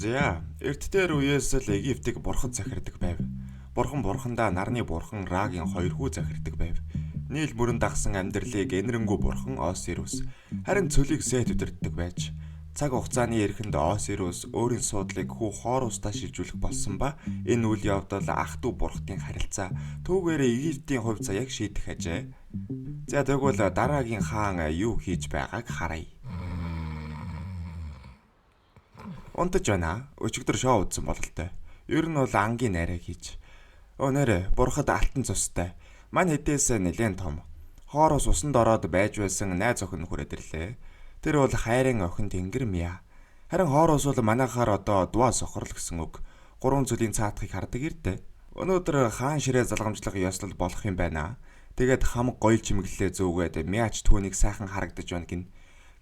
За, эрт дээр үеэс л Египтийг бурхад захирдаг байв. Бурхандаа нарны бурхан Рагийн хоёр хүү захирдаг байв. Нийл мөрөнд дагсан амьдралыг энэрэнгүй бурхан Осирус, харин цөлийг Сет удирддаг байж, цаг хугацааны эрэхэнд Осирус өөрийн суудлыг хүү Хорусдаа шилжүүлэх болсон ба энэ үйл явдал ах トゥ бурхтын харилцаа түүгээр Египтийн хувьд яг шийдэх ажээ. За тэгвэл дараагийн хаан юу хийж байгааг харъя. Унтаж байна. Өчигдөр шоу үзсэн бололтой. Ер нь бол ангийн найраа хийж. Нэрэ бурхад алтан цустай. Мань хэдээс нэлээд том. Хоороос усанд ороод байж байсан найз охин хүрээд ирлээ. Тэр бол хайрын охин Тэнгэр Мия. Харин хоороос бол манайхаар одоо дуа сохрол гэсэн үг. 3 зүйлийн цаатахыг хардаг ирдэ. Өнөөдөр хаан ширээ залгамжлах ёслол болох юм байна. Тэгээд хамаг гоёл чимэглэлээ зөөгээд Миач түүнийг сайхан харагдаж байна гин.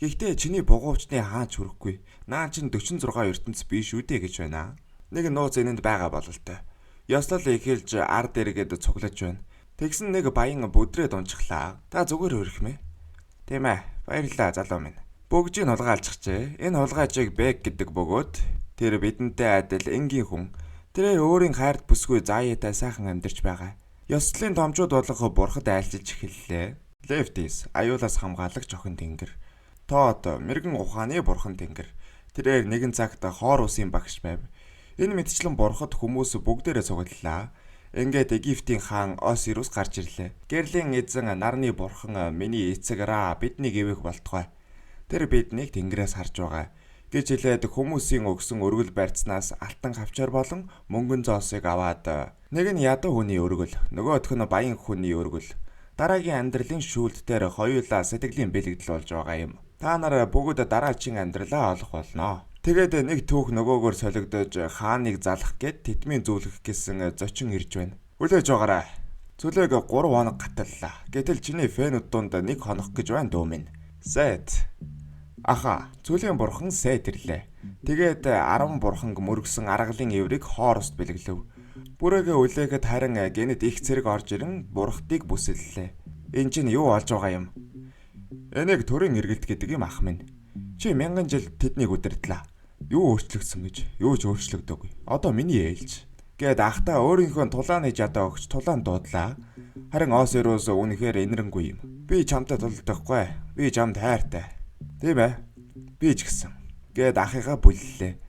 Гэхдээ чиний бугуучны хаач хүрэхгүй. Наа чин 46 ертөнц биш үү дээ гэж байна. Нэг нууц энэнд байгаа бололтой. Ёслол эхэлж ард эргээд цуглаж байна. Тэгсэн нэг баян бүдрээд унчихлаа. Та зүгээр хөрхмэ. Тийм ээ. Баярлалаа залуу минь. Бөгжийг хулгайлчихжээ. Энэ хулгайчийг Бэг гэдэг бөгөөд тэр бидэнтэй адил энгийн хүн. Тэрээр өөрийн хайрт бүсгүй заяатай сайхан амьдарч байгаа. Ёслолын томчууд болох бурхад айлчилж эхэллээ. Лефтис аюулаас хамгаалагч охин Тэнгэр. Тоод мэрэгэн ухааны бурхан Тэнгэр. Тэрээр нэгэн цагт хоор усын багш байв. Энэ мэдчлэн бурхад хүмүүс бүгдээрээ цуглалаа. Ингээд Египтийн хаан Осирус гарч ирлээ. Гэрлийн эзэн нарны бурхан миний эцэг Ра биднийг ивэх болтугай. Тэр биднийг Тэнгэрээс харж байгаа гэж хэлээд хүмүүсийн өгсөн өргөл барьцнаас алтан хавчаар болон мөнгөн зоосыг аваад нэг нь ядуу хүний өргөл, нөгөөх нь баян хүний өргөл. Дараагийн амьдралын шүүлт дээр хоёулаа сэтгэлийн бэлэгдэл болж байгаа юм. Та нар бүгд дараачийн амьдралаа олох болно. Тэгээд нэг түүх нөгөөгөр солигдож хааныг залах гэд титмийн зөвлөх гэсэн зочин ирж байна. Үлээж байгаарай. Цөлөөг 3 хоног гаталлаа. Гэтэл чиний фэнүүд дунд 1 хоног гэж байна дөө минь. Сет. Аха, цөлийн бурхан Сет ирлээ. Тэгээд 10 бурхан мөргсөн аргалын эврийг хоорост бэлэглэв. Бүрээгээ үлээхэд харин гэнэт их цэрэг орж ирэн бурхтыг бүсэллээ. Энэ чинь юу болж байгаа юм? Энийг төрийн эргэлт гэдэг юм ах минь. Чи 1000 жил тэднийг удирдлаа. Юу өөрчлөгдсөн гэж? Юу ч өөрчлөгдөөгүй. Одоо миний ээлж. Гэт ахтаа өөрийнхөө тулааны жадаа өгч тулаан дуудлаа. Харин Осирус үнэхээр энэрэнгүй юм. Би чамтай тулдахгүй. Би чамд хайртай. Тийм ээ. Би ч гэсэн. Гэт ахыгаа бүллээ.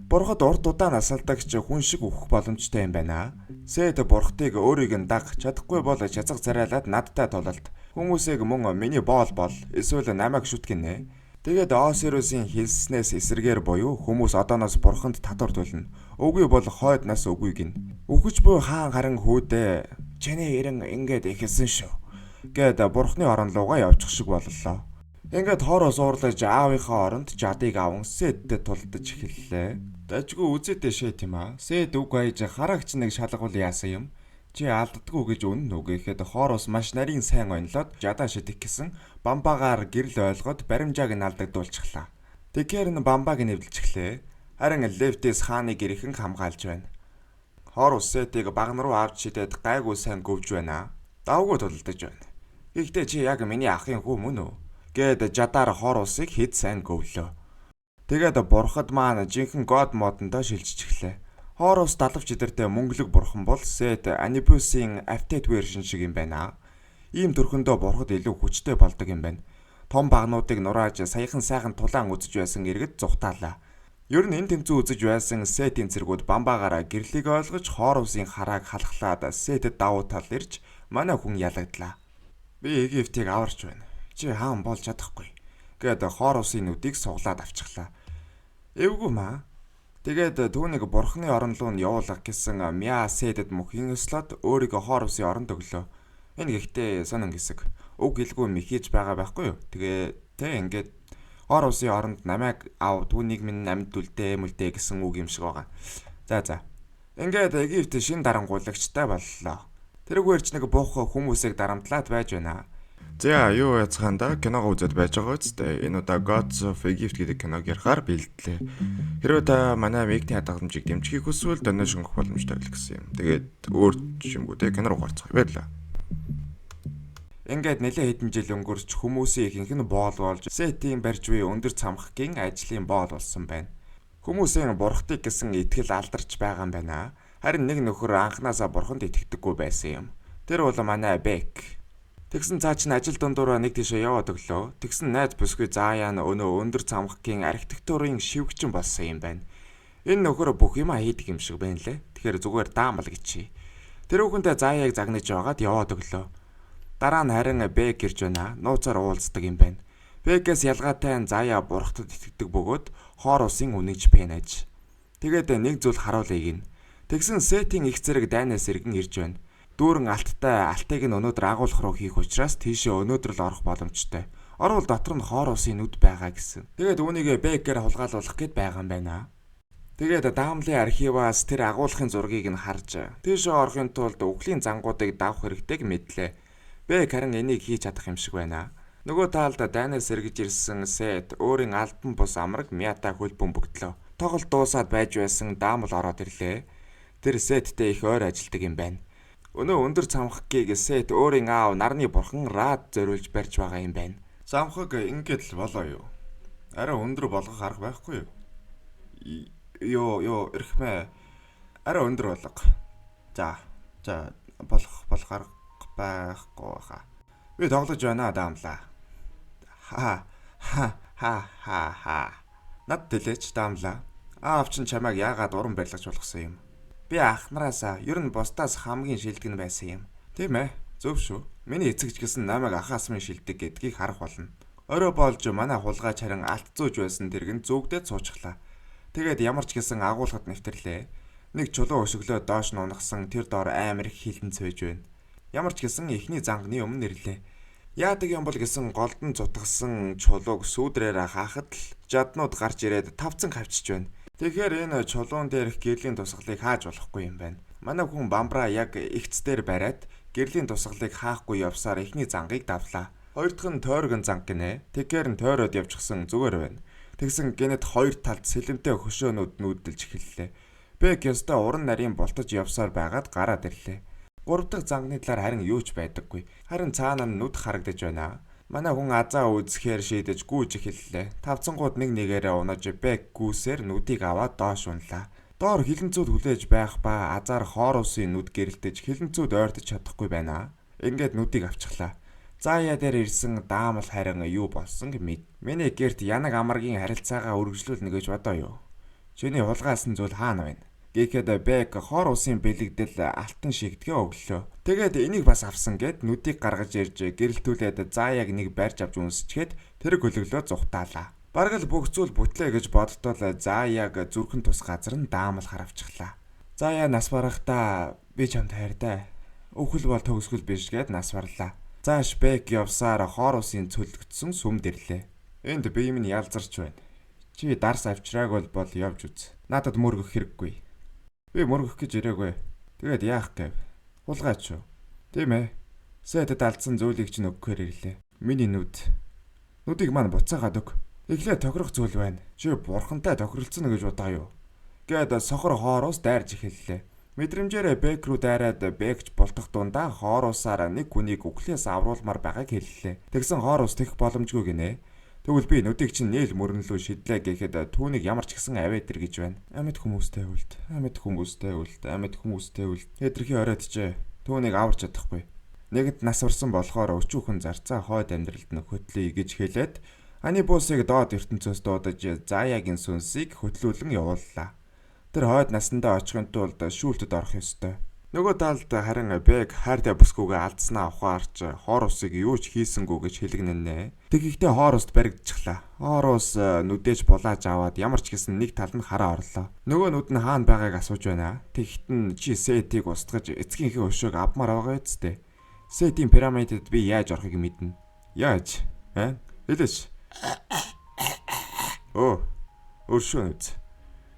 Бурхад урд удаан асалдагч хүн шиг өөх боломжтой юм байна. Сет бурхтыг өөрийг нь даг чадахгүй бол чацаг царайлаад надтай тулалд. Хүмүүсийг мөн миний боол эсвэл намайг шүтгэнэ. Тэгээд Осирусын хэлснээс эсэргээр буюу хүмүүс одооноос бурханд татварлуулна. Үгүй бол хойд нас үгүй гин. Үхэж буй хаан харин хүүдээ чиний эрен ингээд ихэлсэн шүү. Гэт бурхны орон руугаа явчих шиг боллоо. Ингээд хоороос уурлаж аавынхаа оронд жадыг аван Сеттэй тулдаж эхэллээ. Дажгүй үзээдээ шээ тийм аа. Сет үг хайж хараагч нэг шалгавал яасан юм. Чи алддаггүй гэж үнэн үг гэхэд хоороос маш нарийн сайн онлоод жадаа шидэх гэсэн бамбагаар гэрэл ойлгоод баримжааг нь алдагдуулчихлаа. Тэгэхээр нь бамбааг нэвлжчихлээ. Харин Лефтис хааныг ирэхэн хамгаалж байна. Хоороос Сетийг багн руу авч шидэд гайгүй сайн гөвж байна. Давгүй тулдаж байна. Гэхдээ чи яг миний ахын хүү мөн үү? Гэд жадаар хоороосыг хэд сайн гөвлөө. Тэгээд бурхад маань жинхэнэ год модондоо шилжчихлээ. Хоороос далавч идэртэй мөнгөлөг бурхан бол Сет Анибусын Аптет вершн шиг юм байна. Ийм төрхөндөө бурхад илүү хүчтэй болдог юм байна. Том багнуудыг нурааж саяхан сайхан тулаан үзэж байсан иргэд зүхтаалаа. Ер нь энэ тэмцүү үзэж байсан Сетийн цэргүүд бамбаагаараа гэрлийг ойлгож Хооросын харааг халахлаад Сетэд давуу тал ирж манай хүн ялагдлаа. Би Египтийг аварч байна. Чи хаан болж чадахгүй. Гэт Хооросын нүдийг суглаад авчихлаа. Эвгүй маа. Тэгээд түүнийг бурхны орон руу нь явуулах гэсэн Миа Сетэд мөхийн өслөд өөрийгөө Хооросын оронд өглөө. Энэ гэхдээ сонин хэсэг. Уг хэлгүй мэхийж байгаа байхгүй юу? Тэгээ ингээд Хооросын оронд намайг ав түүнийг минь амьд үлдээ гэсэн үг юм шиг байгаа. За. Ингээд Египт шин дарангуулагчтай боллоо. Тэрүүгээрч нэг буух хүмүүсийг дарамтлаад байж байна. За юу яцхаанда киногоо үзээд байж байгаа үстэй. Энэ удаа Gods of Egypt гэдэг киног ярихаар бэлдлээ. Хэрвээ та манай мигний хадгаламжийг дэмжихийг хүсвэл донешн өгөх боломжтой л гэсэн юм. Тэгээд өөр жимгүү те кино руу гарцгаая баярлаа. Ингээд нэлээд хэдэн жил өнгөрч хүмүүсийн ихэнх нь боол болж Сетийн барьж буй өндөр цамхгийн ажлын боол болсон байна. Хүмүүсийн бурхтыг гэсэн итгэл алдарч байгаа юм байна. Харин нэг нөхөр анханасаа бурханд итгэдэггүй байсан юм. Тэр бол манай Бек. Тэгсэн цаа чин ажил дундуур нэг тийшээ яваад өглөө. Тэгсэн найз бүсгүй Заяа нь өнөө өндөр цамхгийн архитектурын шивгчин болсон юм байна. Энэ нөхөр бүх юм хийдэг юм шиг байна лээ. Тэгэхээр зүгээр даамал гिचий. Тэр хүүхэнтэй Заяаг загнаж яваад яваад өглөө. Дараа нь харин Бек ирж байна. Нууцаар уулздаг юм байна. Бекээс ялгаатай нь Заяа бурхтад итгэдэг бөгөөд хоор усын үнэнч пэнэж. Тэгээд нэг зүйл харуулъя гин. Тэгсэн Сетийн их зэрэг дайнаас иргэн ирж байна. Дүүрэн алттай алтыг нь өнөөдөр агуулах руу хийх учраас тийшээ өнөөдөр л орох боломжтой. Орвол дотор нь хоор усын нүд байгаа гэсэн. Тэгээд үүнийг Бекээр хулгайлуулах гээд байгаа юм байна. Тэгээд даамлын архиваас тэр агуулгын зургийг нь харж тийшээ орохын тулд үхлийн зангуудыг давах хэрэгтэйг мэдлээ. Бек харин энийг хийж чадах юм шиг байна. Нөгөө талд дайнаас эргэж ирсэн Сет өөрийн альбан бус амраг Мята хөлбөм бөгдлөө. Тоглолт дуусаад байж байсан даамл ороод ирлээ. Тэр Сеттэй их ойр ажилдаг юм байна. Өнөө өндөр цамхгийг Сет өөрийн аав нарны бурхан Рад зориулж барьж байгаа юм байна. Цамхаг ингээд л болоо юу? Арай өндөр болгох арга байхгүй юу? Йоо эрхмээ. Арай өндөр болго. За болох арга байхгүй хаа. Би тоглож байна даамлаа. Ха. Над тэлээч даамлаа. Аав чинь чамайг яагаад уран барилгаж болгосон юм? Би ахнараасаа ер нь бусдаас хамгийн шилдэг нь байсан юм. Тийм ээ. Зөв шүү. Миний эцэгч гэсэн намайг ахаас минь шилдэг гэдгийг харах болно. Орой болж манай хулгайч харин алт зүүж байсан тэргэнд зүгдээд суучихлаа. Тэгээд ямар ч гэсэн агуулгад нэвтрлээ. Нэг чулуу өсөглөө доош нь унагсан тэр доор амар их хилэн цойж байна. Ямар ч гэсэн эхний зангны өмнө ирлээ. Яадаг юм бол гэсэн голдон зутгсан чулууг сүүдрээр хаахад л жаднууд гарч ирээд тавцан хавчиж байна. Тэгэхээр энэ чулуун дээрх гэрлийн тусгалыг хааж болохгүй юм байна. Манай хүн бамбраа яг игц дээр бариад гэрлийн тусгалыг хаахгүй явсаар эхний зангийг давлаа. Хоёр дахь нь тойрогн занг гинэ. Тэгэхээр нь тойроод явчихсан зүгээр байна. Тэгсэн гинэд хоёр талд сэлэмтэй хөшөөнүүд нүүдэлж эхэллээ. Бек ёстой уран нарийн бултаж явсаар байгаад гараад ирлээ. Гурав дахь зангны талаар харин юу ч байдаггүй. Харин цаана нь нүд харагдаж байна. Манай хүн азаа үзэхээр шийдэж гүйж эхэллээ. Тавцангууд нэг нэгээрээ унаж Бек гүүсээр нүдийг аваад доош унлаа. Доор хилэнцүүд хүлээж байх ба азаар хоор усын нүд гэрэлтэж хилэнцүүд ойртож чадахгүй байна. Ингээд нүдийг авчихлаа. Заяа дээр ирсэн даамал харин юу болсон гэв. Миний гэрт янаг амаргийн харилцаагаа үргэлжлүүлнэ гэж бодоо юу? Чиний хулгаасан зүйл хаана байна? Гэхэд Бек хоор усын бэлэгдэл алтан шигдгээ өглөө. Тэгээд энийг бас авсан гэд нүдийг гаргаж ирж гэрэлтүүлээд Заяаг нэг барьж авч үнсчихэд тэр гөлөглөө зүхтаалаа. Бараг л бүх зүйл бүтлээ гэж бодтол Заяаг зүрхэн тус газар нь даамал харавчихлаа. Заяа нас барахдаа би чамд хайртай. Өвхөл бол төгсгөл биш гэд нас барлаа. Зааш Бек явсаар хоор усын цөлөгдсөн сүмд ирлээ. Энд би минь ялзарч байна. Чи дарс авчрааг бол явж үз. Надад мөргөх хэрэггүй. Би мөргөх гэж ирээгүй. Тэгээд яах гэв? Хулгайч юу? Тийм ээ. Сэтэд алдсан зүйлийг чинь өгөхээр ирлээ. Миний нүдийг маань буцаагаад өг. Эхлээ тохирох зүйл байна. Чи бурхантай тохиролцсон гэж удаа юу? Гээд сохор хоороос дайрж эхэллээ. Мэдрэмжээрээ Бек рүү дайраад Бекч бултах дундаа хоороосаар нэг хүнийг үхлээс авруулмаар байгааг хэллээ. Тэгсэн хоороос тех боломжгүй гинэ. Тэгвэл би нүдийг чинь нээл мөрөнлөө шидлээ гэхэд түүнийг ямар ч гэсэн аваад ир гэж байна. Амьд хүмүүстэй үлд. Эдэрхий ороодчээ. Түүнийг аварч чадахгүй. Нэгэнд нас орсон болохоор өчүүхэн зарцаа хойд амьдралд нь хөтлөе гэж хэлээд Анибусыг доод ертөнцөөс дуудаж Заяагийн сүнсийг хөтлүүлэн явууллаа. Тэр хойд насандаа очихын тулд шүүлтэд орох ёстой. Нөгөө талд харин Бек хайртай бүсгүйгээ алдснаа ухаарч хоор усыг юу ч хийсэнгүү гэж хэлгэнэнэ. Тэгэхдээ хоор уст баригдчихлаа. Хоор ус нүдээж булааж аваад ямар ч гэсэн нэг тал нь хараа орлоо. Нөгөө нүд нь хаана байгааг асууж байна. Тэгэхэд нь чи Сетийг устгаж эцгийнхээ өшөөг авмаар байгаа үсттэй. Сетийн пирамидэд би яаж орохыг мэднэ. Яаж? Хэлээч. Өршөөн үз.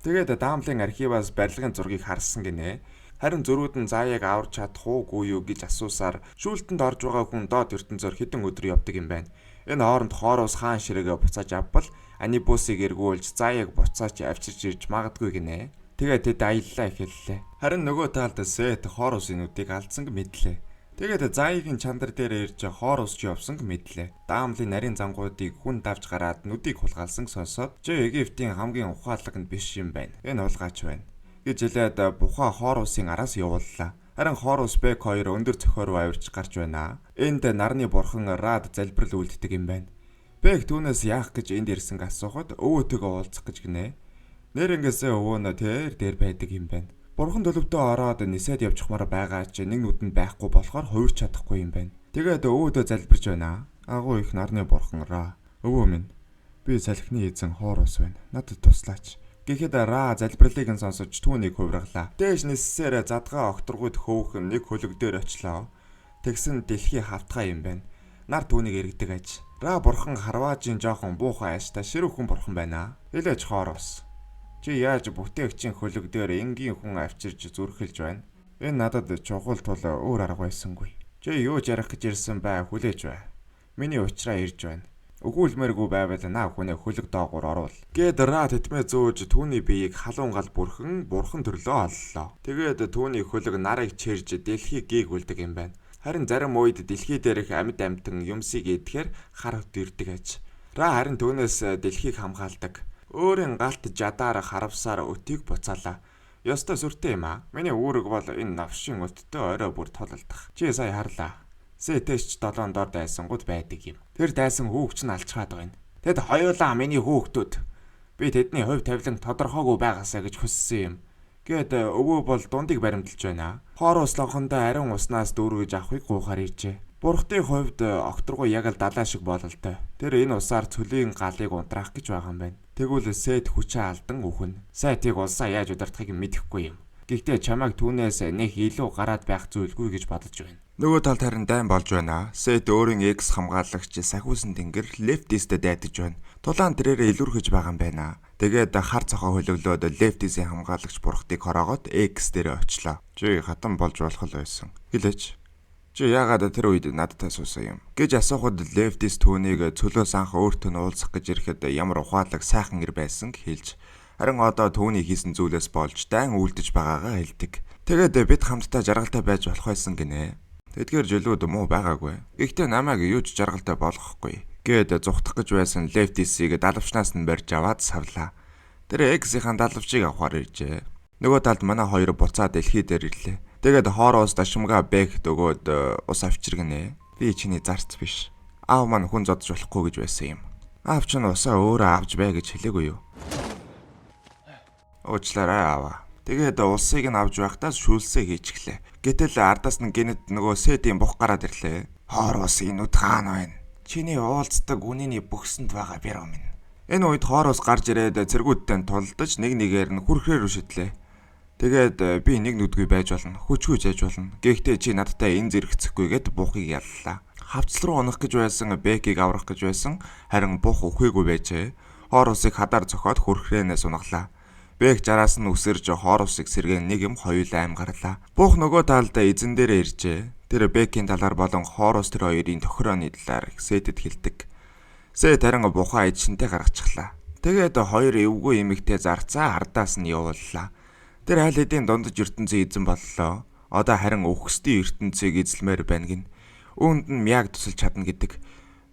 Тэгээд даамлын архиваас барилгын зургийг харсан гинэ. Харин зөрүүд нь Заяаг аварч чадах уугүй юу гэж асуусаар шүүлтэнд орж байгаа хүн доод ертөнцөөр хэдэн өдөр явдаг юм байна. Энэ хооронд хоороос хаан ширээгээ буцааж авбал Анибусыг эргүүлж Заяаг буцааж авчирч ирж магадгүй гинэ. Тэгээд тэд аяллаа эхэллээ. Харин нөгөө талд Сет хооросын нүдийг алдсан мэдлээ. Тэгээд Заигийн чандар дээр ирж хоор усч явсанг мэдлээ. Даамлын нарийн зангуудыг хүн давж гараад нүдийг хулгайлсан сонсоод Египтийн хамгийн ухаалаг нь биш юм байна. Энэ улгаач байна гэж хэлээд бухаа хоор усын араас явууллаа. Харин хоор ус Бек 2 өндөр цохоор руу авирч гарч байна. Энд нарны бурхан Рад залбирал үлддэг юм байна. Бек түүнээс яах гэж энд ирсэн асуухад өвөөтэйгээ уулзах гэж гинэ. Нэрнгээсээ өвөө нь дээр байдаг юм байна. Бурхан төлөвтөө ороод нисээд явчихмаар байгаа ч нэг нүдэнд байхгүй болохоор хувирч чадахгүй юм байна. Тэгээд өвөөдөө залбирч байна. Агуу их нарны бурхан Ра. Өвөө минь би салхины эзэн хоор ус байна. Надад туслаач. Гэхэд Ра залбирлыг нь сонсож түүнийг хувиргалаа. Дээш ниссээр задгаа окторгууд хөөхөн нэг хөлөг дээр очлоо. Тэгсэн дэлхий хавтгай юм байна. Нар түүнийг эргэдэг аж. Ра бурхан харваажийн жоохон буухай ааштай ширүүхэн бурхан байна. Хэлээч хоор ус. Чи яаж бүтээгчийн хөлөг дээр энгийн хүн авчирж зүрхэлж байна? Энэ надад чухал тул өөр арга байсангүй. Чи юу жарах гэж ирсэн бай хүлээж бай. Миний уучраа ирж байна. Өгүүлмээргүй байвал наа хүнээ хөлөг доогуур оруул. Гээд Ра тэтмээ зөөж түүний биеийг халуун гал бурхан төрлөө оллоо. Тэгээд түүний хөлөг нарыг чирж дэлхийг гээгүүлдэг юм байна. Харин зарим үед дэлхий дээрх амьд амьтан юмсыг идэхээр хар хөт ирдэг аж. Ра харин түүнээс дэлхийг хамгаалдаг. Өөрийн галт жадаар харавсаар өтийг буцаалаа. Ёстой сүртэй юм аа. Миний үүрэг бол энэ навшин өттэй орой бүр тололдох. Чи сая харлаа. Сэтэш 7 дор дайсангууд байдаг юм. Тэр дайсан хүүхч нь алчгаад байгаа юм. Тэд хоёулаа миний хүүхдүүд. Би тэдний хувь тавилан тодорхойгүй байгаасаа гэж хүссэн юм. Гээд өвөө бол дундыг баримталж байна. Хоор услохондоо ариун уснаас дүүргэж авахыг гуйхаар иржээ. Бурхтын хувьд окторгоо яг л далаа шиг бололтой. Тэр энэ усаар цөлийн галыг унтраах гэж байгаа юм байна. Тэгвэл Сэт хүчээ алдан үхэн. Сайтыг улсаа яаж удирдахыг мэдэхгүй юм. Гэхдээ чамайг түүнээс нэг илүү гараад байх зүйлгүй гэж бодож байна. Нөгөө талд харин дайн болж байна. Сэт өөрийн X хамгаалагч Сахиусан тэнгэр Лефтистэд дайдаж байна. Тулаан тэрээрээ илүүрхэж байгаа юм байна. Тэгээд хар цохоо хөлөглөөд Лефтисийн хамгаалагч бурхтыг хороогоод X дээр очлоо. Чи хатан болж болох л байсан. Гэлээч. Чи яагаад тэр үед надад асуусан юм гэж асуухад Лефтис түүнийг цөлөөс анх өөртөө уулзах гэж ирэхэд ямар ухаалаг сайхан ир байсан хэлж харин одоо түүний хийсэн зүйлээс болж дайн үлдэж байгаагаа хэлдэг. Тэгээд бид хамтдаа жаргалтай байж болох байсан гинэ. Тэдгээр жилүүд муу байгаагүй. Гэхдээ намайг юу ч жаргалтай болгохгүй. Гээд зүхтах гэж байсан Лефтисийг далавчнаас нь барьж аваад савлаа. Тэр X-ийн далавчийг авахар иржээ. Нөгөө талд манай хоёр буцаа дэлхий дээр ирлээ. Тэгээд хоороос дашмгаа Бек өгөөд ус авчиргэнэ. Би чиний зарц биш. Аав маань хүн зодж болохгүй гэж байсан юм. Аав ч нь усаа өөрөө авч бай гэж хэлээгүй юу? Уучлаарай аава. Тэгээд улсыг нь авч байхдаа шүүлсээ хийчихлээ. Гэтэл ардаас нь гинэд нөгөө Сэтийн бух гараад ирлээ. Хоороос инүүд хаана байна? Чиний уулздаг үнэний бөхсөнд байгаа бэрөө минь. Энэ үед хоороос гарч ирээд цэргүүдтэй тулдаж нэг нэгээр нь хүрхрээр шидлээ. Тэгээд би нэг нүдгүй байж болно. Хүчгүй жээж болно. Гэхдээ чи надтай энэ зэрэгцэхгүй гэд буухыг яллаа. Хавцал руу унах гэж байсан Бекийг аврах гэж байсан. Харин бух өхөөгүй байжээ. Хоор усыг хадаар цохоод хүрхрээнээс унаглаа. Бек жараас нь үсэрж хоор усыг сэргэн нэг юм хоёулаа аим гарлаа. Бух нөгөө талдаа эзэн дээрээ иржээ. Тэр Бекийн талаар болон хоор ус тэр хоёрын тохирооны талаар Сэтэд хэлдэг. Сэт харин бухаа эдшинтэй гаргачихлаа. Тэгээд хоёр эвгүй эмэгтэй зарцаа ардаас нь явууллаа. Тэр аль хэдийн дундаж ертөнцийн эзэн боллоо. Одоо харин үхсдийн ертөнцийг эзлэмээр байна гин. Үүнд нь мяг тусалж чадна гэдэг.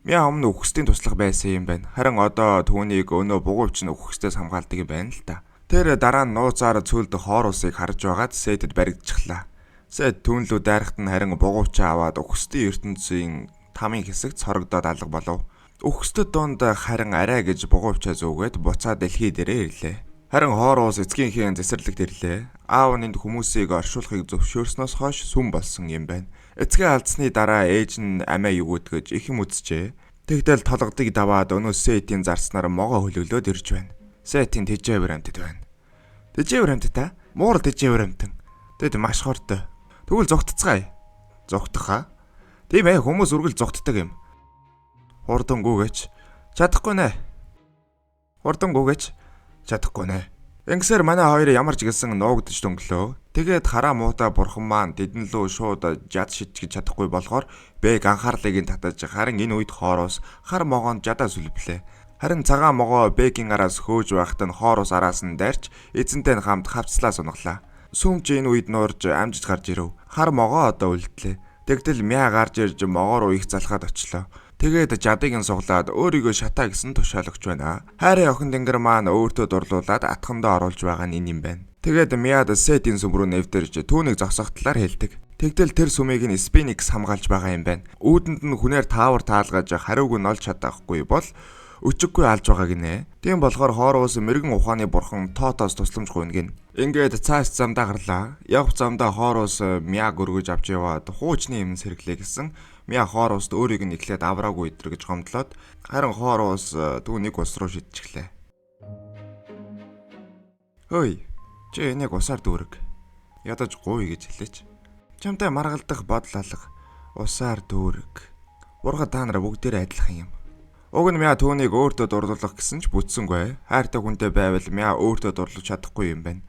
Мяа өмнө үхсдийн туслах байсан юм байна. Харин одоо түүнийг өнөө бугуйч нь үхсдээс хамгаалдаг юм байна л да. Тэр дараа нь нууцаар цөлд хоор усыг харж байгаад Сэтэд баригдчихлаа. Сэт түүнлүү дайрахт нь харин бугуйчаа аваад үхсдийн ертөнцийн тамийн хэсэгт цорогдоод алга болов. Үхсдэд донд харин арай гэж бугуйчаа зүүгээд буцаа дэлхий дээрээ ирлээ. Харин хоор ус эцгийнхээ засварлэгт ирлээ. Аав нь хүмүүсийг оршуулахыг зөвшөөрснөөс хойш сүм болсон юм байна. Эцгээ алдсны дараа ээж нь амиа югүйтгэж их юм үзжээ. Тэгтэл толгодыг даваад өнөө Сэтийн зарцнаар могоо хөлөглөөд ирж байна. Сэтийн тэжээвэр амьтад байна. Тэжээвэр амьтад муурал тэжээвэр амьтан. Тэд маш хортой. Тэгвэл зогтцгаая. Зогтохаа? Тийм ээ, хүмүүс үргэл зогтдаг юм. Хурдангүйгээч чадахгүй нэ. Хурдангүйгээч чадахгүй нэ. Ингэсээр манай хоёр ямар ч гэсэн нуугдж дөнгөлөө. Тэгээд хараа муута бурхан маань тэдэн лөө шууд жад шидэж чадахгүй болохоор Бэг анхаарлыг нь татаж харин энэ үед хоороос хар могоонд жадаа сүлблээ. Харин цагаан могоо Бэгийн араас хөөж байхад нь хоороос араас нь дайрч эзэнтэй хамт хавцлаа сунаглаа. Сүмч энэ үед нуурж амжиж гарч ирэв. Хар могоо одоо үлдлээ. Тэгтэл Мя гарч ирж могоор уйх залхаад очлоо. Тэгээд жадыг нь суглаад өөрийгөө шатаа гэсэн тушаалгач байна. Хайрын охин тэнгэр маань өөртөө дурлуулад атхандаа оруулж байгаа нь энэ юм байна. Тэгээд Мяд Сетийн сүм рүү нэвтэрж түүнийг зогсоох талаар хэлдэг. Тэгтэл тэр сүмийг нь Спинкс хамгаалж байгаа юм байна. Үүдэнд нь хүнээр таавар таалгаж хариуг нь олж чадахгүй бол өчиггүй алж байгаа гинэ. Тийм болохоор хоороос мэрэгэн ухааны бурхан Тотоос тусламж гуйна гин. Ингээд цааш замдаа гарлаа. Явх замдаа хоороос Мяг өргөж авч яваад хуучны юм сэрглээ гэсэн. Мя хоороос өөрийг нь эхлээд авраагүй өдр гэж гомдлоод харин хоороос түүнийг ус руу шидчихлээ. Хөөе. Чи энийг усаар дүүрэг. Ядаж гуй гэж хэлээч. Чамтай маргалдах бодол алга. Усаар дүүрэг. Бурхан та нараа бүгдээрээ адилхан юм. Уг нь Мя түүнийг өөртөө дурлуулах гэсэн ч бүтсэнгүй. Хайртай хүнтэй байвал Мя өөртөө дурлуулж чадахгүй юм байна.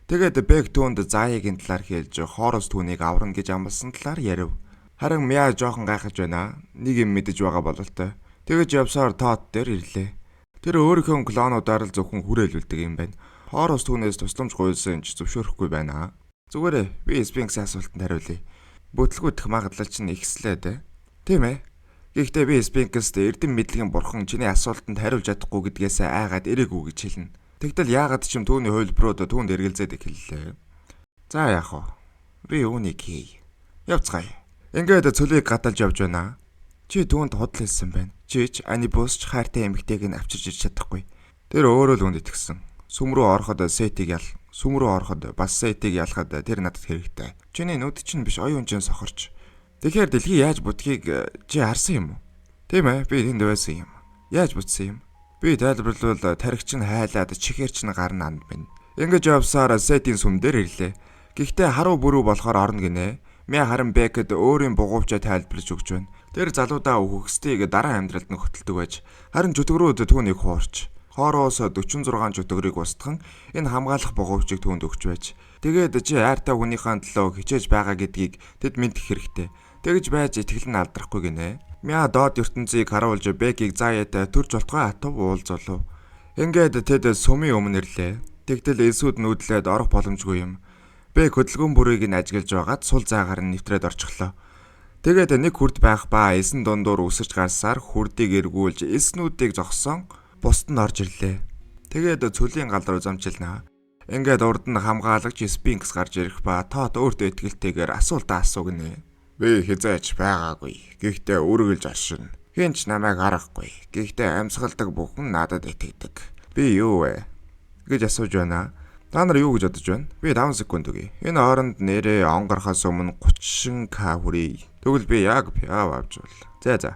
Тэгээд Бэг түүнд Заягийн талаар хэлж хоороос түүнийг аврна гэж амласан талаар ярив. Харин Мя жоохон гайхаж байна. Нэг юм мэдэж байгаа бололтой. Тэгэж явсаар Тот дээр ирлээ. Тэр өөрийнхөө клонуудаар л зөвхөн хүрээлүүлдэг юм байна. Хоороос түүнээс тусламж гуйсан ч зөвшөөрөхгүй байна. Зүгээрээ би Спинксийн асуултанд хариулъя. Бүтлгүүдэх магадлал чинь ихслээд. Тийм ээ. Гэхдээ би Спинкст эрдэм мэдлэгийн бурхан чиний асуултанд хариулж чадахгүй гэдгээс айгаад ирээгүй гэж хэлнэ. Тэгтэл яагаад ч юм түүний хөлбрүүд түүнд эргэлзээд эхэллээ. За яах вэ? Би үүнийг хий. Явцгаая. Ингээд цөлийг гаталж явж байна. Чи түүнд худал хэлсэн байна. Чи ч Анибус ч хайртай эмэгтэйг нь авчирч ирж чадахгүй. Тэр өөрөө л үнд итгэсэн. Сүм рүү ороход Сетийг ял. Сүм рүү ороход бас Сетийг ялахад тэр надад хэрэгтэй. Чиний нүд чинь биш оюун чин сохорч. Тэгэхээр дэлхий яаж будгийг чи харсан юм уу? Тийм ээ, би тэнд байсан юм. Яаж бүтсэн юм? Би тайлбарлавал тархич нь хайлаад чихэр чинь гарна анд байна. Ингэж явсаар Сетийн сүм дээр ирлээ. Гэхдээ харуу бүрүү болохоор орно гинэ. Мя харин Бэкэд өөрийн бугуувчаа тайлбарлаж өгч байна. Тэр залуудаа үхгсдийг дараа амьдралд нь хөтэлдэг байж харин чөтгөрүүд түүнийг хуурч хоороос 46 чөтгөрийг устган энэ хамгаалах бугуувчийг түүнд өгч байж тэгээд чи айртай хүнийхээ төлөө хичээж байгаа гэдгийг тэд мэдэх хэрэгтэй. Тэгж байж итгэл нь алдрахгүй гинэ. Мя доод ертөнцийг харуулж Бэкийг Заяатай төрж болтгой атав уулзуулав. Ингээд тэд сүмийн өмнө ирлээ. Тэгтэл элсүүд нүүдлээд орох боломжгүй юм. Бэк хөдөлгөөн бүрийг нь ажиглаж байгаад сул заагаар нь нэвтрээд орчихлоо. Тэгээд нэг хүрд байх ба эсэн дундуур үсэж гарсаар хүрдийг эргүүлж эснүүдийг зогсон бусд нь орж ирлээ. Тэгээд цөлийн гал руу замжилнаа. Ингээд урд нь хамгаалагч Спинкс гарч ирэх ба Тот өөртөө итгэлтэйгээр асуултаа асуугнэ. Би хизээч байгаагүй. Гэхдээ үргэлж оршино. Хинч намайг харахгүй. Гэхдээ амьсгалдаг бүхэн надад итгэдэг. Би юу вэ? гэж асууж байна. Та нар юу гэж бодож байна? Би 5 секунд өгье. Энэ хооронд нэрээ онгорхоос өмнө 30k хүрье. Тэгвэл би яг пяв авч бол. За.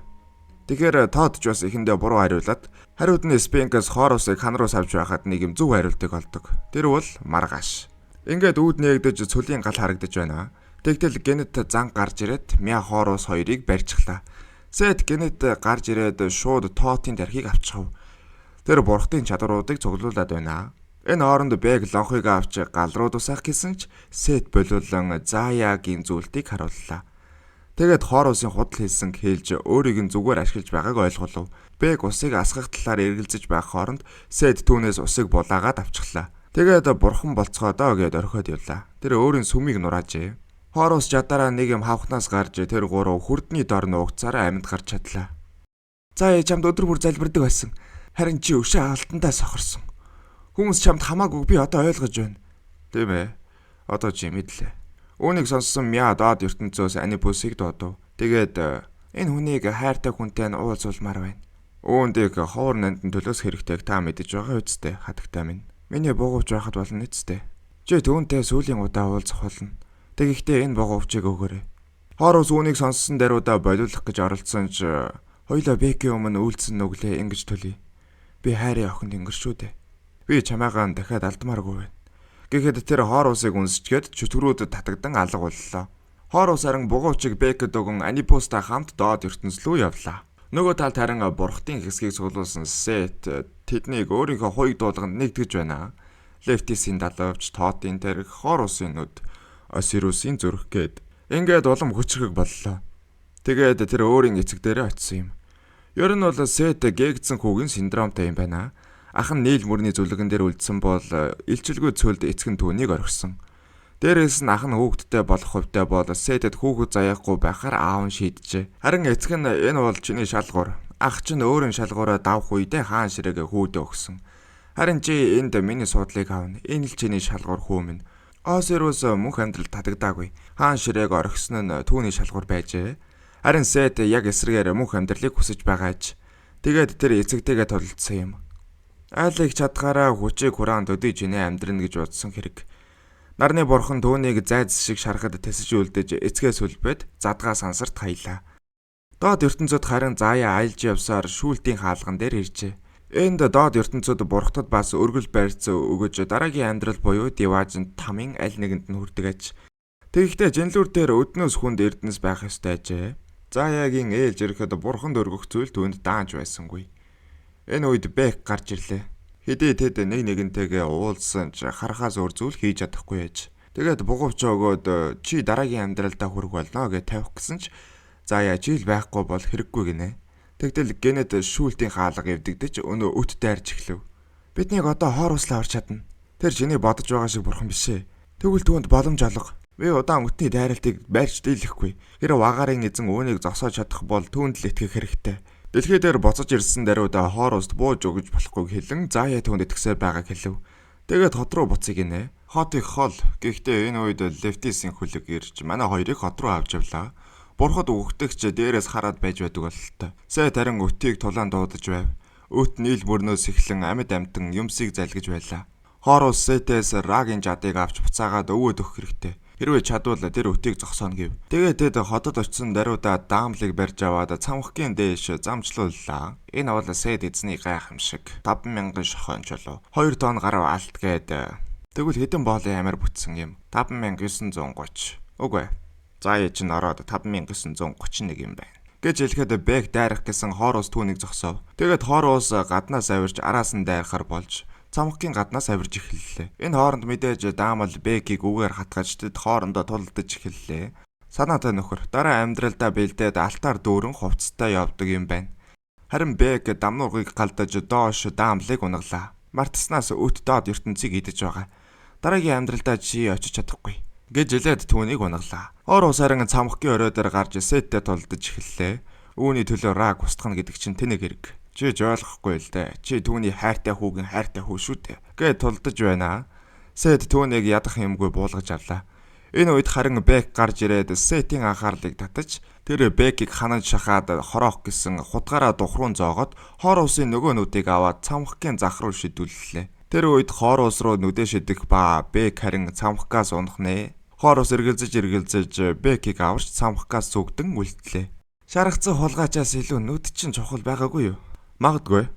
Тэгэхээр Тод ч бас ихэндээ буруу хариулаад хариуд нь Спинкс хоороосыг хан руу савж байхад нэг юм зөв хариултыг олдог. Тэр бол маргааш. Ингээд үүд нээгдэж цөлийн гал харагдаж байна. Тэгтэл Генет зан гарч ирээд Мя хоороос хоёрыг барьчихлаа. Сет Генет гарч ирээд шууд Тотын дархийг авчихв. Тэр бурхтын чадваруудыг цуглуулад байна. Энэ хооронд Бэг лонхыг авч гал руу дусах гэсэн ч Сет болиулан Заяагийн зүйлтийг харууллаа. Тэгээд хооросын худал хэлсэн хэлж өөрийг нь зүгээр ашиглаж байгааг ойлгуулв. Бэг усыг асгах талаар эргэлзэж байх хооронд Сет түүнээс усыг булаагаад авчихлаа. Тэгээд бурхан болцгоодоо гэд орхиод явлаа. Тэр өөрийн сүмийг нураажээ. Хоороос жадараа нэг юм хавхнаас гарч тэр гурав хүрдний дор нуугцаараа амьд гарч чадлаа. За чамд өдөр бүр залбирдаг байсан. Харин чи өшөө алтандаа сохорсон. Хүмүүс чамд хамаагүй би одоо ойлгож байна. Тийм ээ. Одоо чи мэдлээ. Үүнийг сонссон Мя доод ертөнцөөс Анибусыг дуудав. Тэгээд энэ хүнийг хайртай хүнтэй нь уулзуулмаар байна. Үүндийг ховор нандин төлөөс хэрэгтэйг та мэдэж байгаа үсттэй хатагтай минь. Миний буугавч байхад болно үсттэй. Чи түүнтэй сүүлийн удаа уулзах болно. Тэгэхдээ энэ буугавчийг өгөөрэй. Хоороос үүнийг сонссон даруйдаа болиулах гэж оролцсон ч хоёлаа Бэкийн өмнө үйлцэн нүглээ ингэж төлье. Би хайрын охин тэнгэр шүү дээ. Би чамаагаа дахиад алдмааргүй байна. Гэхдээ тэр хоороосыг үнсчгээд чөтгөрүүдэд татагдан алга боллоо. Хоороос харин бугуучиг Бэкэд өгөн Анибустай хамт доод ертөнц рүү явлаа. Нөгөө талд харин бурхтын хэсгийг цуглуулсан Сет тэднийг өөрийнхөө хуйг дуулганд нэгтгэж байна. Лефтисийн далавч Тотын тэрх хоороосын нүд Осирусын зүрх гээд ингээд улам хүчрэг боллоо. Тэгээд тэр өөрийн эцэг дээрээ очисон юм. Ер нь бол Сет гээгдсэн хүүгийн синдромтой юм байна. Ах нь нийл мөрний зүлгэн дээр үлдсэн бол илчилгүй цөлд эцэг нь түүнийг орхисон. Дээрээс нь ах нь хүүхэдтэй болох хувьтай бол Сэтэд хүүхэд заяахгүй байхаар аав нь шийджээ. Харин эцэг нь энэ бол чиний шалгуур. Ах чинь өөрийн шалгуураа давах үедээ хаан ширээгээ хүүдээ өгсөн. Харин чи энд миний суудлыг авна. Энэ л чиний шалгуур хүү минь. Осирус мөнх амьдрал татагдаагүй. Хаан ширээг орхисон нь түүний шалгуур байжээ. Харин Сэт яг эсрэгээр мөнх амьдралыг хүсэж байгааж. Тэгээд тэр эцэгтэйгээ тулалдсан юм. Айлыг чадгаараа хүчийг хураан төдий чиний амьдрна гэж бодсон хэрэг. Нарны бурхан түүнийг зайз шиг шарахад тэсэж үлдэж эцгээс үлбээд задгаа сансарт хаялаа. Доод ертөнцөд харин Заяа аялж явсаар шүүлтийн хаалган дээр иржээ. Энд доод ертөнцөд бурхтад бас өргөл барьц өгөж дараагийн амьдрал буюу Диважин тамын аль нэгэнд нь хүрдэг аж. Тэгэхдээ жинлүүр дээр өднөөс хүнд эрдэнэс байх ёстой ажээ. Заяагийн ээлж ирэхэд бурханд өргөх зүйл түүнд даанч байсангүй. Энэ үед Бек гарч ирлээ. Хэдий тэд нэг нэгэнтэйгээ уулзсан ч харахаас өөр зүйл хийж чадахгүй ээж. Тэгээд бугуувч өгөөд чи дараагийн амьдралдаа хүрэх болно гэж тавих гэсэн ч Заяа жил байхгүй бол хэрэггүй гинэ. Тэгтэл генет шүүлтийн хаалга эвдэгдэж өнөө өт дайрч эхлэв. Биднийг одоо хоор услаа орч чадна. Тэр чиний бодож байгаа шиг бурхан биш ээ. Тэгвэл түүнд боломж олго. Би удаан өтний дайралтыг барьж дийлэхгүй. Хэрэв агаарын эзэн үүнийг зогсоож чадах бол түүнд л итгэх хэрэгтэй. Дэлхий дээр боцож ирсэн даруйда хоор уст бууж өгж болохгүй хэлэн Заяа түүнд итгэсээр байгааг хэлв. Тэгээд хот руу буцъя гинэ. Хот их хол. Гэхдээ энэ үед Лефтисийн хүлэг ирж манай хоёрыг хот руу авч явлаа. Бурхад өгтөгч дээрээс хараад байж байдаг бололтой. Сэт харин өтийг тулаан дуудаж байв. Өт нийл мөрнөөс эхлэн амьд амтан юмсыг залгиж байлаа. Хоор ус Сэтээс Рагийн жадыг авч буцаагаад өвөөд өгөх хэрэгтэй. Хэрвээ чадвал тэр өтийг зогсооно гэв. Тэгээд тэд хотод очисон даруйда даамлыг барьж аваад цамхгийн дээш замчлууллаа. Энэ бол Сэт эзний гайх юм шиг 5,000 шохойн чулуу. 2 тонн гарав алт гээд тэгвэл хэдэн боолын амир бүтсэн юм. 5,930. Үгүй. Заяа чинь ороод 5,931 юм байна. Гэж хэлэхэд Бек дайрах гэсэн хоор ус түүнийг зогсов. Тэгээд хоор ус гаднаас авирж араас нь дайрахаар болж цамхгийн гаднаас авирж эхэллээ. Энэ хооронд мэдээж даамал Бекийг үгээр хатгаж тэд хоорондоо тулдаж эхэллээ. Санаатай нөхөр дараа амьдралдаа бэлдээд алтаар дүүрэн хувцастай явдаг юм байна. Харин Бек дамнуугыг галдаж доош даамлыг унгалаа. Мартснаас өт доод ертөнцийг идэж байгаа. Дараагийн амьдралдаа чи очиж чадахгүй гэж хэлээд түүнийг унгалаа. Хоор ус харин цамхгийн орой дээр гарч Сэттэй тулдаж эхэллээ. Үүний төлөө Раг устгах гэдэг чинь тэнэг хэрэг. Чи ойлгохгүй л дээ. Чи түүний хайртай хүүгийн хайртай хүү шүү дээ. Гэт тулдаж байна. Сэт түүнийг ядах юмгүй буулгаж авлаа. Энэ үед харин Бек гарч ирээд Сэтийн анхаарлыг татаж тэр Бекийг ханаж шахаад хороох гэсэн хутгаараа духруун зоогоод хоор усын нөгөө нүдийг аваад цамхгийн зах руу шидүүллээ. Тэр үед хоор ус руу нүдэ шидэх ба Бек харин цамхгаас унах нэ. Хоор ус эргэлзэж Бекийг аварч цамхгаас зүгдэн үлдлээ. Шаргацсан хулгайчаас илүү нүд чинь чухал байгаагүй юу? Магадгүй.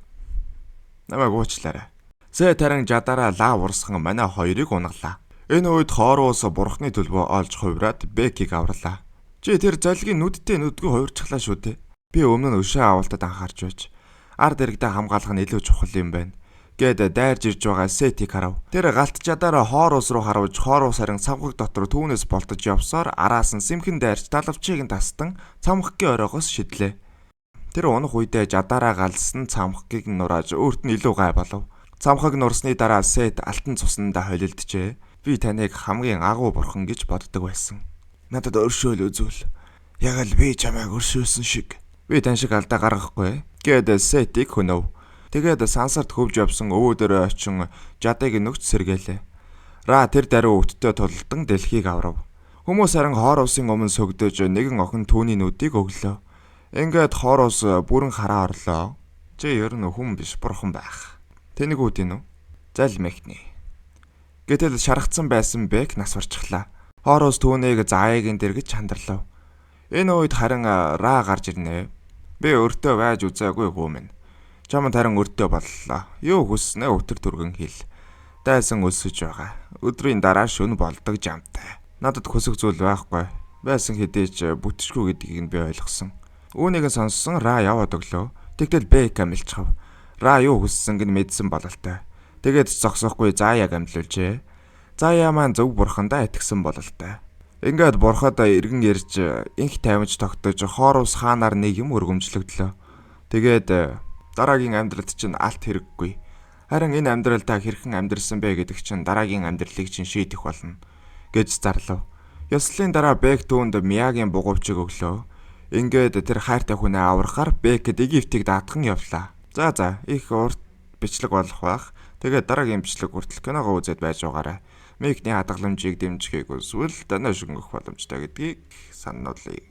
Намайг уучлаарай. Сэт харин жадараа лав урсган манай хоёрыг унгалаа. Энэ үед хоор ус бурхны төлбөө олж хувраад Бекийг авралаа. Чи тэр залгийн нүдтэй нүдгүй хувирчихлаа шүү дээ. Би өмнө нь өшөө авалтад анхаарч байж. Ард иргэдээ хамгаалах нь илүү чухал юм байна. Гэд дайрж ирж байгаа Сэтийг харав. Тэр галт чадаараа хоор ус руу харуулж хоор ус харин цамхаг дотор түүнээс болтож явсаар араас нь сэмхэн дайрч талавчийг нь тастан цамхгийн оройгоос шидлээ. Тэр унах үедээ жадаараа галсан цамхгийг нурааж өөрт нь илүү гай болов. Цамхаг нурсны дараа Сэт алтан цуснанда холилджээ. Би таныг хамгийн агуу бурхан гэж боддог байсан. Надад өршөөл үзүүл. Яг л би чамайг өршөөсөн шиг. Би тань шиг алдаа гаргахгүй. Гэд Сэтийг хөнөв. Тэгээд сансарт хөвж явсан өвөөдөрөө очин жадыг нүгч сэргээлээ. Ра тэр даруй өттэй тулдан дэлхийг аврав. Хүмүүс харин хоор усын өмнө сөгдөж нэгэн охин түүний нүдийг өглөө. Ингээд хоор ус бүрэн хараа орлоо. Чи ер нь хүн биш бурхан байх. Тэнэгүүд энэ үү? Залмихны. Гэтэл шаргацсан байсан Бек нас барчихлаа. Хоор ус түүнийг Заяагийн дэргэж чандарлав. Энэ үед харин Ра гарч ирнэ. Би өртөө байж үзээгүй хүмүн. Чамд харин өртөө боллоо. Юу хүснэ өтөр түргэн хэл. Дайсан өсөж байгаа. Өдрийн дараа шөнө болдог жамтай. Надад хүсэх зүйл байхгүй. Байсан хэдий ч бүтчихгүй гэдгийг нь би ойлгосон. Үүнийг сонссон Ра яваад өглөө. Тэгтэл Бек амилчхав. Ра юу хүссэнг нь мэдсэн бололтой. Тэгээд зогсохгүй Заяаг амлуулжээ. Заяа маань зөв бурхандаа итгэсэн бололтой. Ингээд бурхад иргэн ярьж инх тайванч тогтож хоор ус хаанаар нэг юм өргөмжлөгдлөө. Тэгээд дараагийн амьдралд чинь алт хэрэггүй. Харин энэ амьдралдаа хэрхэн амьдрсан бэ гэдэг чинь дараагийн амьдралыг чинь шийдэх болно. гэж зарлав. Ёслолын дараа Бек түүнд Миягийн бугуйчиг өглөө. Ингээд тэр хайртай хүнээ аврахаар Бекэд Египтийг даатхан явлаа. За их урт бичлэг болох бах. Тэгээд дараагийн бичлэг хүртэл киногоо үзээд байж байгаарай. Микний хадгаламжийг дэмжихийг хүсвэл доношин өгөх боломжтой гэдгийг сануулъя.